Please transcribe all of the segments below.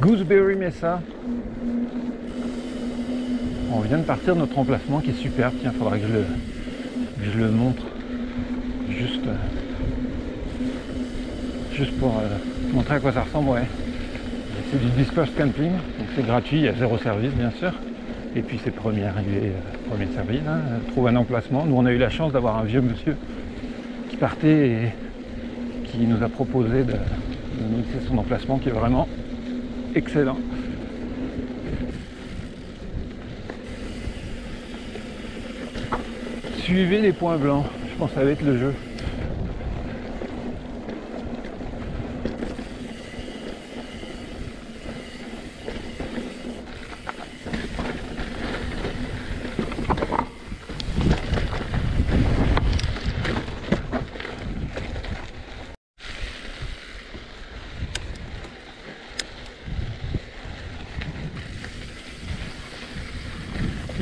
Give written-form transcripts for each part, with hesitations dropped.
Gooseberry Mesa. On vient de partir de notre emplacement qui est superbe. Tiens, faudra que je le montre juste pour montrer à quoi ça ressemble. Ouais. C'est du dispersed camping, donc c'est gratuit, il y a zéro service bien sûr. Et puis c'est premier arrivé, premier servi. Hein. Trouve un emplacement. Nous on a eu la chance d'avoir un vieux monsieur qui partait et qui nous a proposé de nous laisser son emplacement qui est vraiment excellent. Suivez les points blancs, je pense que ça va être le jeu.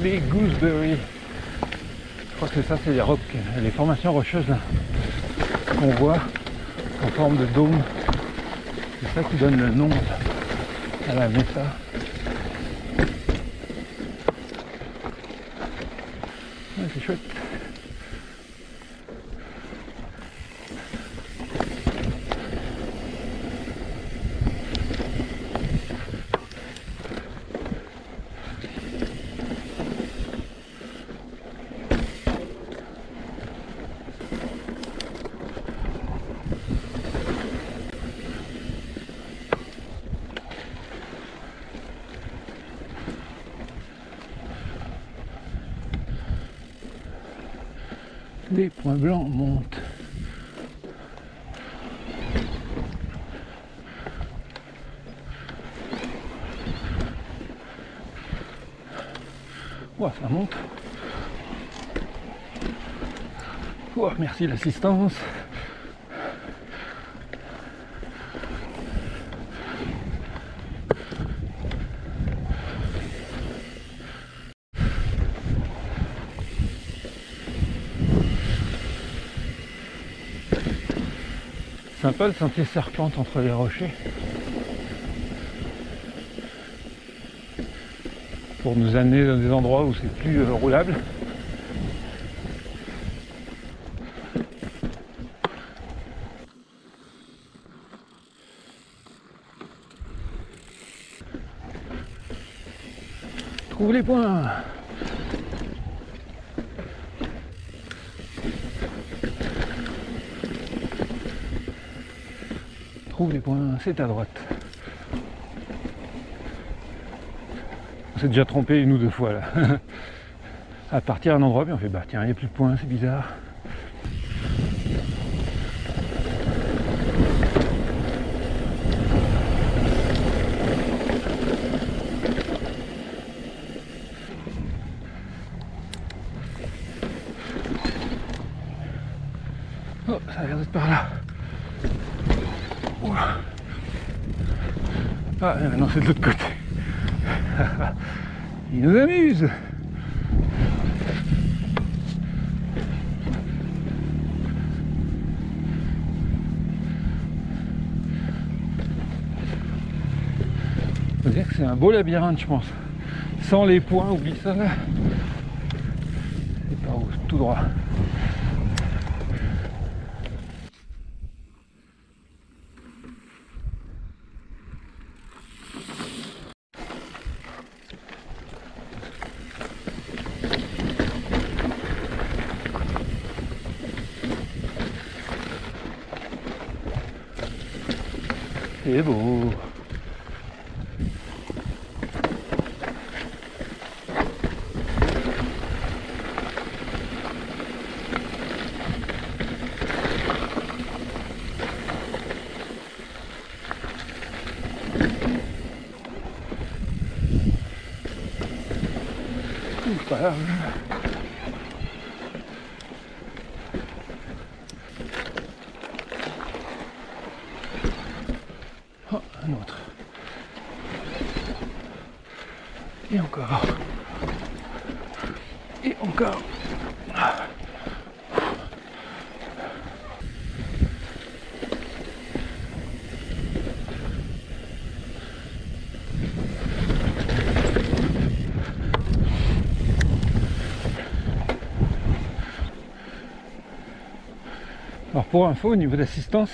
Les gooseberries. Je crois que ça c'est les formations rocheuses là qu'on voit en forme de dôme. C'est ça qui donne le nom à la mesa. Ouais, c'est chouette. Les points blancs montent. Ouah, ça monte. Ouah, merci l'assistance. Sympa le sentier serpente entre les rochers. Pour nous amener dans des endroits où c'est plus roulable. Trouve les points. Trouve les points, c'est à droite. On s'est déjà trompé une ou deux fois là. À partir d'un endroit, puis on fait bah tiens, il n'y a plus de points, c'est bizarre. Oh, ça a l'air d'être par là. Ouah. Ah, non, c'est de l'autre côté. Il nous amuse. Faut dire que c'est un beau labyrinthe, je pense. Sans les points, oublie ça là. C'est par où? Tout droit. C'est beau. Pas là. Oh, un autre. Et encore. Et encore. pour info, au niveau d'assistance,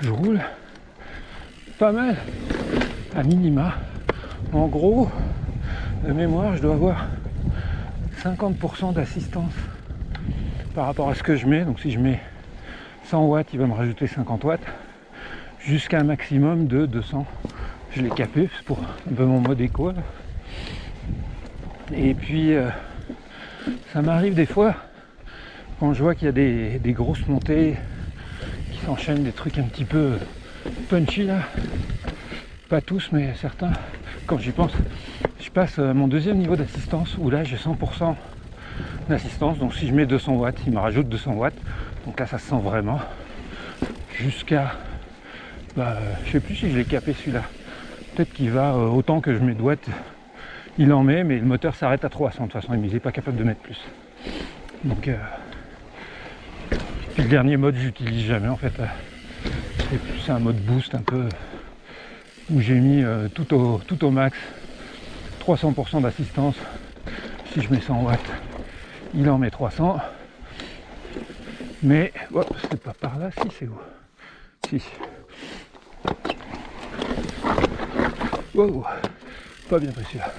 je roule pas mal, à minima. En gros, de mémoire, je dois avoir 50% d'assistance par rapport à ce que je mets. Donc si je mets 100 watts, il va me rajouter 50 watts jusqu'à un maximum de 200. Je l'ai capé, c'est pour un peu mon mode éco là. Et puis ça m'arrive des fois quand je vois qu'il y a des grosses montées qui s'enchaînent, des trucs un petit peu punchy là, pas tous mais certains, quand j'y pense, je passe à mon deuxième niveau d'assistance où là j'ai 100% d'assistance. Donc si je mets 200 watts, il me rajoute 200 watts. Donc là ça se sent vraiment jusqu'à, je sais plus si je l'ai capé celui-là. Peut-être qu'il va autant que je mets de watts, il en met, mais le moteur s'arrête à 300 de toute façon, il n'est pas capable de mettre plus. Donc puis le dernier mode j'utilise jamais en fait. C'est un mode boost un peu où j'ai mis tout au max, 300% d'assistance. Si je mets 100 watts, il en met 300. Mais hop, c'est pas par là, si c'est où? Si. Wow, pas bien précis là.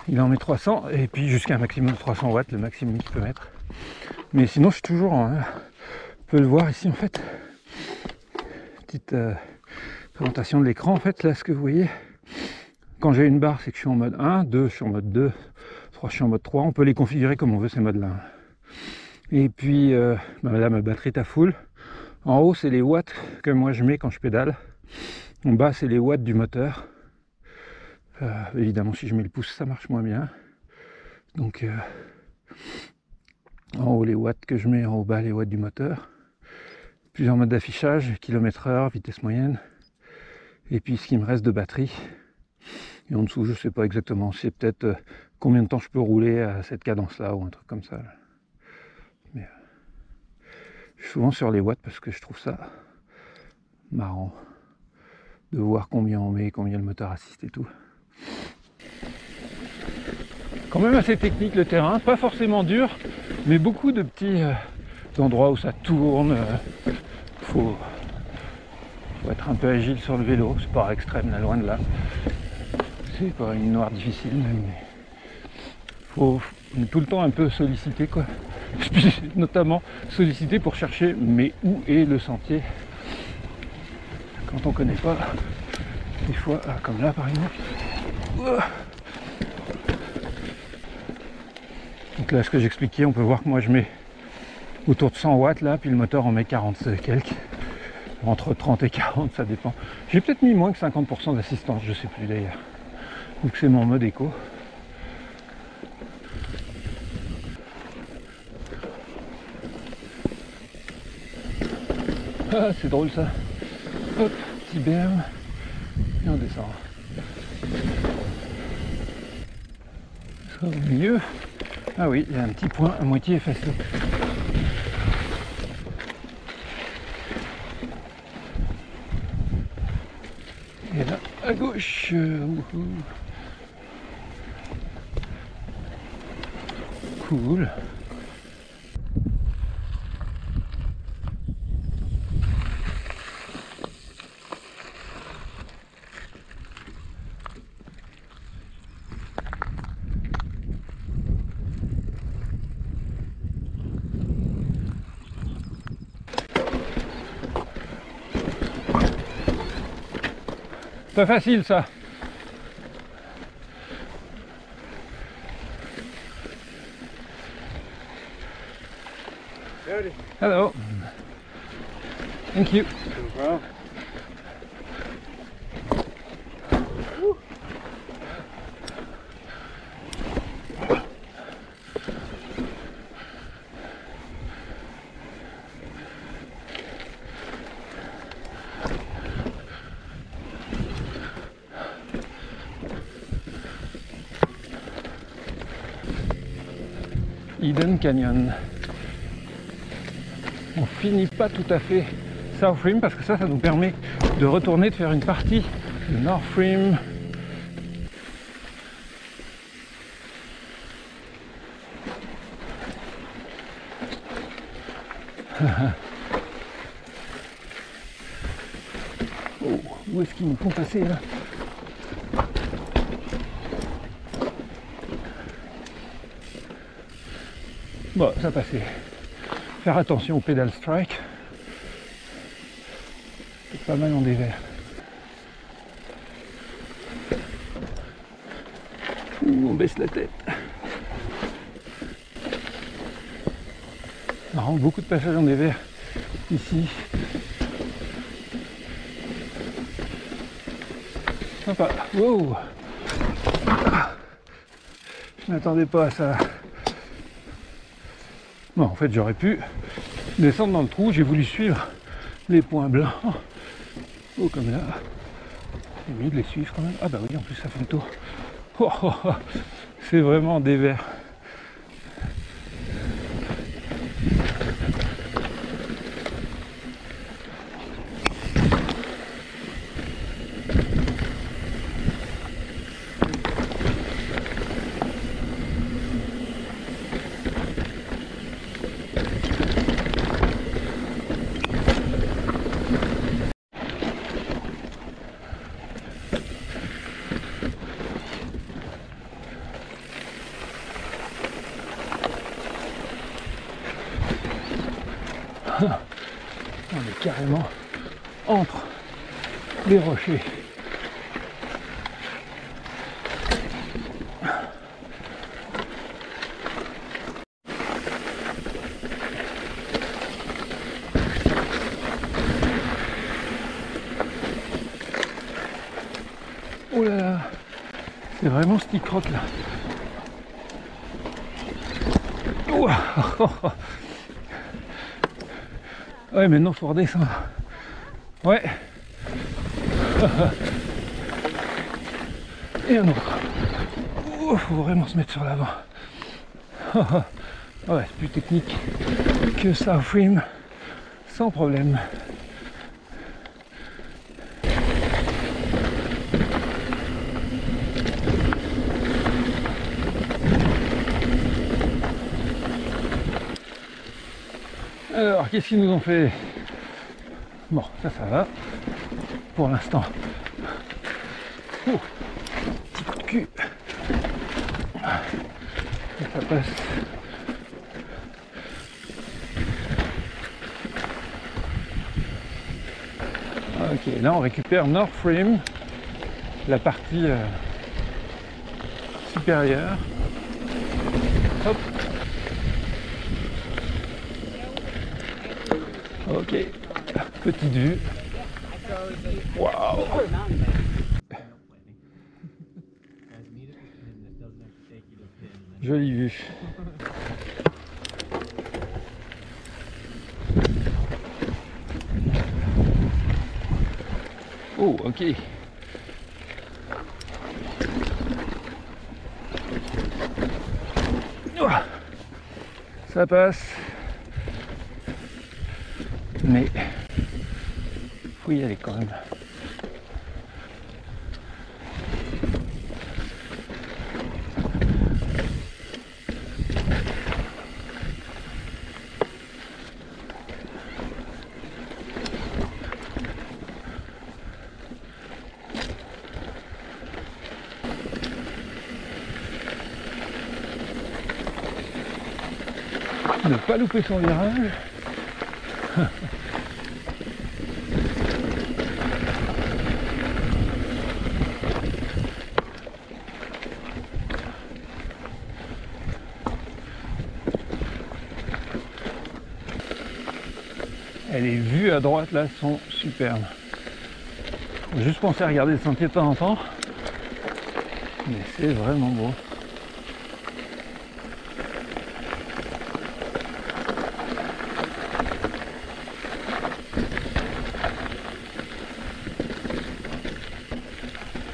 Il en met 300 et puis jusqu'à un maximum de 300 watts, le maximum qu'il peut mettre. Mais sinon je suis toujours en... On peut le voir ici en fait. Petite présentation de l'écran en fait. Là ce que vous voyez, quand j'ai une barre c'est que je suis en mode 1, 2 je suis en mode 2, 3 je suis en mode 3. On peut les configurer comme on veut ces modes là. Et puis là ma batterie est à full. En haut c'est les watts que moi je mets quand je pédale. En bas c'est les watts du moteur. Évidemment si je mets le pouce ça marche moins bien. Donc en haut les watts que je mets, en haut bas les watts du moteur. Plusieurs modes d'affichage, km/h, vitesse moyenne. Et puis ce qui me reste de batterie. Et en dessous je sais pas exactement, c'est peut-être combien de temps je peux rouler à cette cadence là ou un truc comme ça. Mais je suis souvent sur les watts parce que je trouve ça marrant de voir combien on met, combien le moteur assiste et tout. Quand même assez technique le terrain, pas forcément dur, mais beaucoup de petits endroits où ça tourne. Faut être un peu agile sur le vélo, c'est pas extrême là, loin de là. C'est pas une noire difficile même, mais on est tout le temps un peu sollicité quoi. Puis notamment sollicité pour chercher mais où est le sentier quand on connaît pas. Des fois, comme là par exemple. Donc là ce que j'expliquais, on peut voir que moi je mets autour de 100 watts là, puis le moteur en met 40 et quelques. Entre 30 et 40, ça dépend. J'ai peut-être mis moins que 50% d'assistance, je sais plus d'ailleurs. Vu que c'est mon mode éco. Ah, c'est drôle ça. Hop, petit berme. Et on descend. Ça au milieu. Ah oui, il y a un petit point à moitié effacé. Et là, à gauche. Cool. Pas facile ça. Hello. Thank you. Well. Hidden Canyon. On finit pas tout à fait South Rim parce que ça nous permet de retourner, de faire une partie de North Rim. Oh, où est-ce qu'ils nous font passer là? Bon, ça passait. Faire attention au pédal strike. C'est pas mal en dévers. Ouh, on baisse la tête. Marrant, beaucoup de passages en dévers ici. Sympa. Wow. Je m'attendais pas à ça. Bon, en fait, j'aurais pu descendre dans le trou. J'ai voulu suivre les points blancs. Oh, comme là. C'est mieux de les suivre quand même. Ah bah oui, en plus ça fait le tour. Oh, oh, oh. C'est vraiment des verts. On est carrément entre les rochers. Oh là là, c'est vraiment ce qui croque là. Oh. Ouais, maintenant faut redescendre. Ouais. Et un autre. Oh, faut vraiment se mettre sur l'avant. Ouais, c'est plus technique que ça au film. Sans problème. Alors, qu'est-ce qu'ils nous ont fait? Bon, ça va. Pour l'instant. Oh, petit coup de cul. Et ça passe. Ok, là on récupère North Rim, la partie supérieure. Hop. Ok, petite vue. Waouh. Jolie vue. Oh, ok. Ça passe. Mais faut y aller quand même. Ne pas louper son virage. Et les vues à droite là sont superbes. Faut juste penser à regarder le sentier de temps en temps. Mais c'est vraiment beau.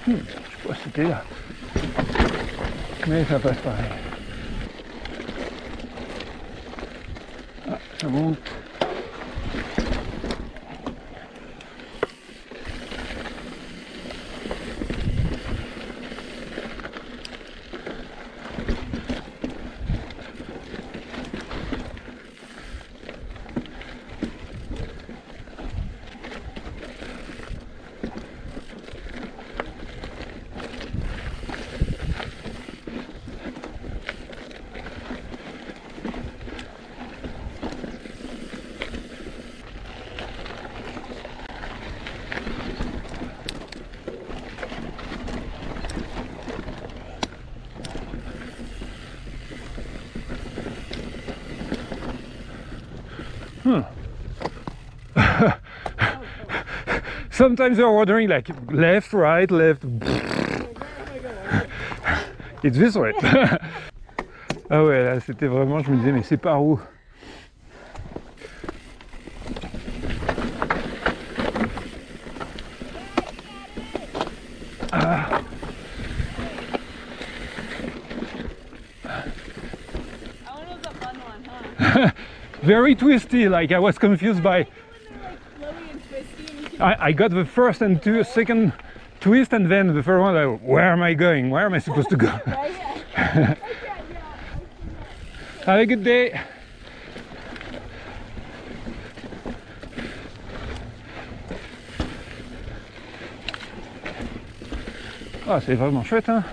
Je sais pas si c'était là. Mais ça passe pareil. Ah, ça monte. Sometimes you're wondering like left, right, left. It's this way. Ah ouais, là c'était vraiment, je me disais mais c'est par où? Ah. Very twisty, like I was confused by. I got the first and second twist, and then the first one, like, where am I going? Where am I supposed to go? Have a good day. Ah, c'est vraiment chouette, hein.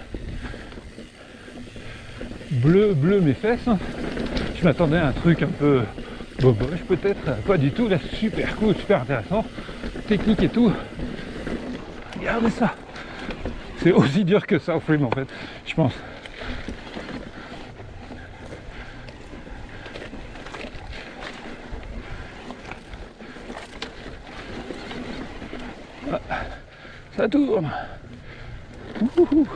Bleu, bleu mes fesses. Je m'attendais à un truc un peu boboche peut-être, pas du tout, là super cool, super intéressant, technique et tout. Regardez ça, c'est aussi dur que South Rim en fait, je pense. Ah, ça tourne. Ouhou.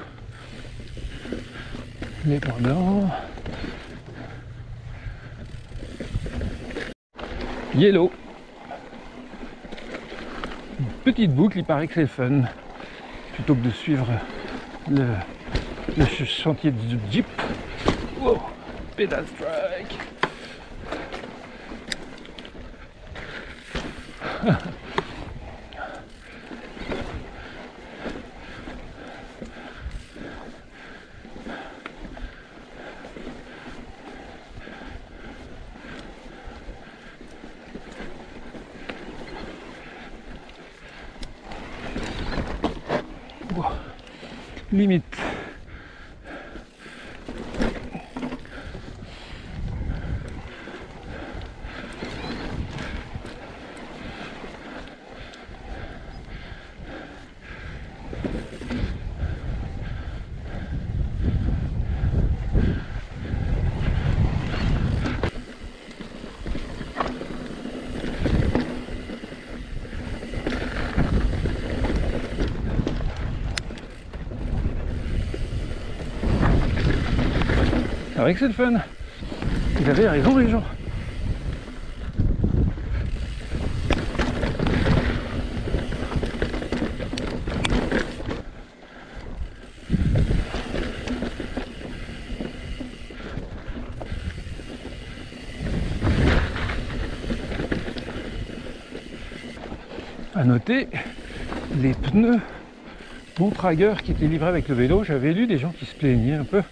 Les pendants. Yellow. Une petite boucle, il paraît que c'est le fun. Plutôt que de suivre le chantier du Jeep. Wow, pedal strike. Limite. C'est vrai que c'est le fun. Ils avaient raison les gens. À noter les pneus Bontrager qui étaient livrés avec le vélo. J'avais lu des gens qui se plaignaient un peu.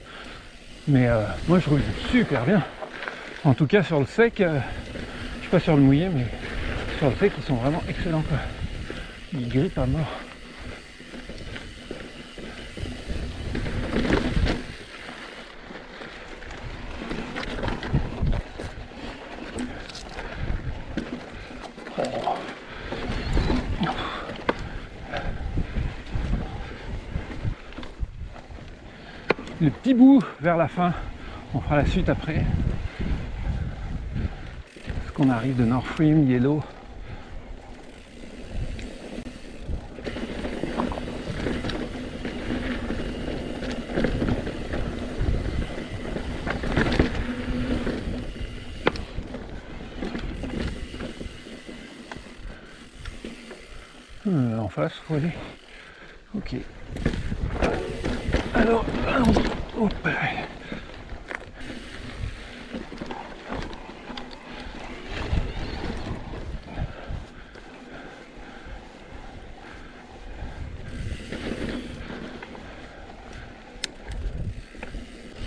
Mais moi je roule super bien. En tout cas sur le sec, je suis pas sur le mouillé, mais sur le sec ils sont vraiment excellents quoi. Ils grippent à mort. Le petit bout vers la fin, on fera la suite après. Parce qu'on arrive de North Rim, Yellow. En face, faut aller. Ok. Alors, hop là.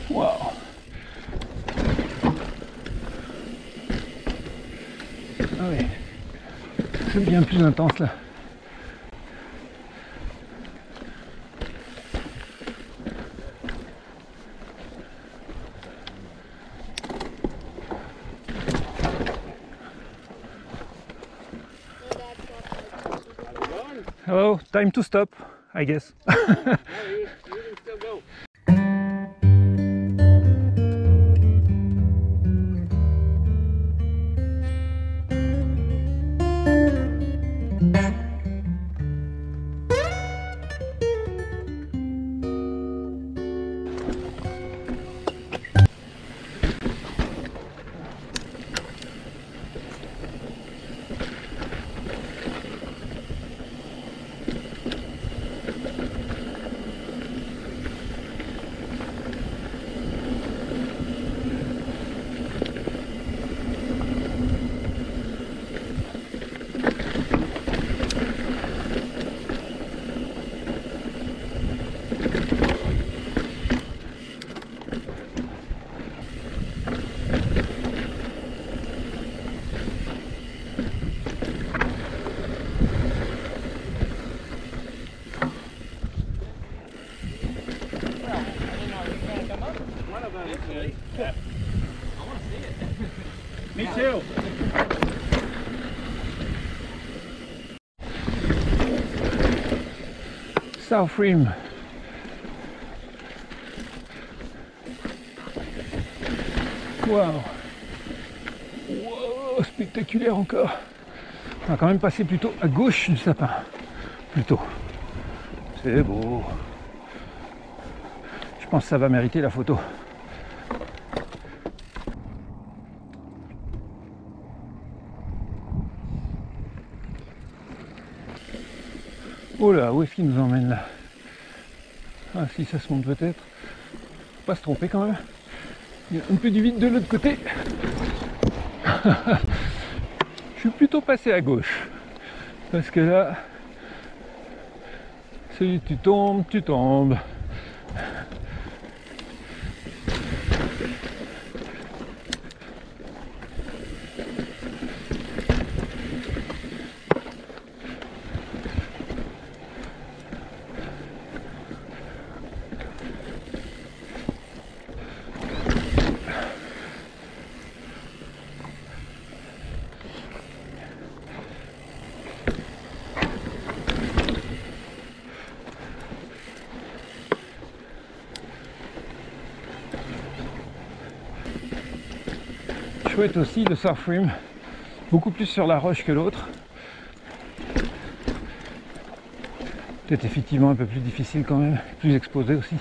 Wow. Ah oui, c'est bien plus intense là. Hello, time to stop, I guess. No, you can still go. Me too. South Rim. Waouh. Wow, spectaculaire encore. On va quand même passer plutôt à gauche du sapin. Plutôt. C'est beau. Je pense que ça va mériter la photo. Oh là, où est-ce qu'il nous emmène là? Ah si, ça se monte peut-être. Faut pas se tromper quand même. Il y a un peu du vide de l'autre côté. Je suis plutôt passé à gauche. Parce que là, si tu tombes, tu tombes. Chouette aussi le South Rim, beaucoup plus sur la roche que l'autre. Peut-être effectivement un peu plus difficile quand même, plus exposé aussi.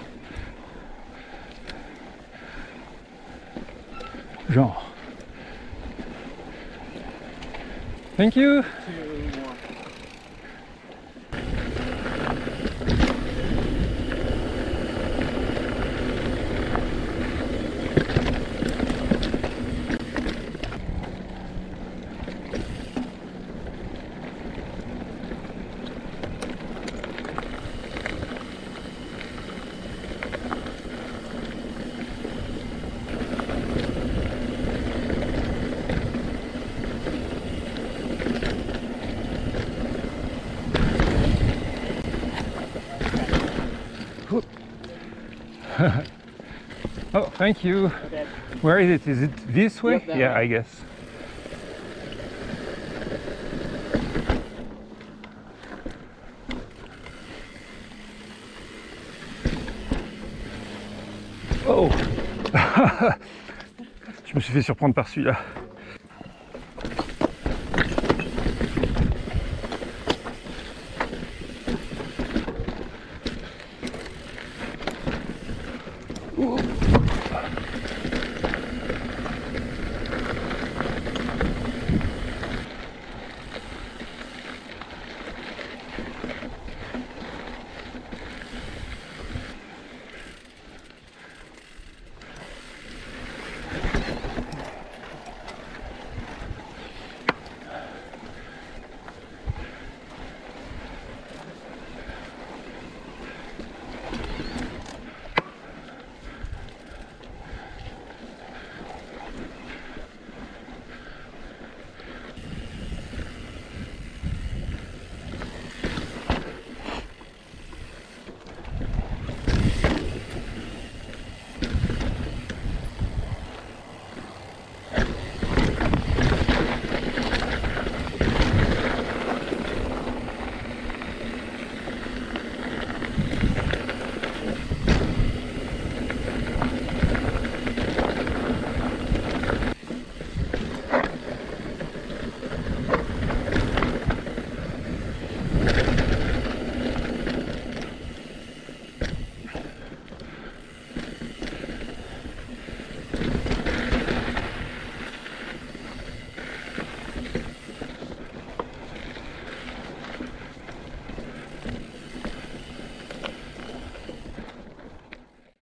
Genre. Thank you. Oh, thank you. Okay. Where is it? Is it this way? Yep, that Yeah, way. I guess. Oh. Je me suis fait surprendre par celui-là.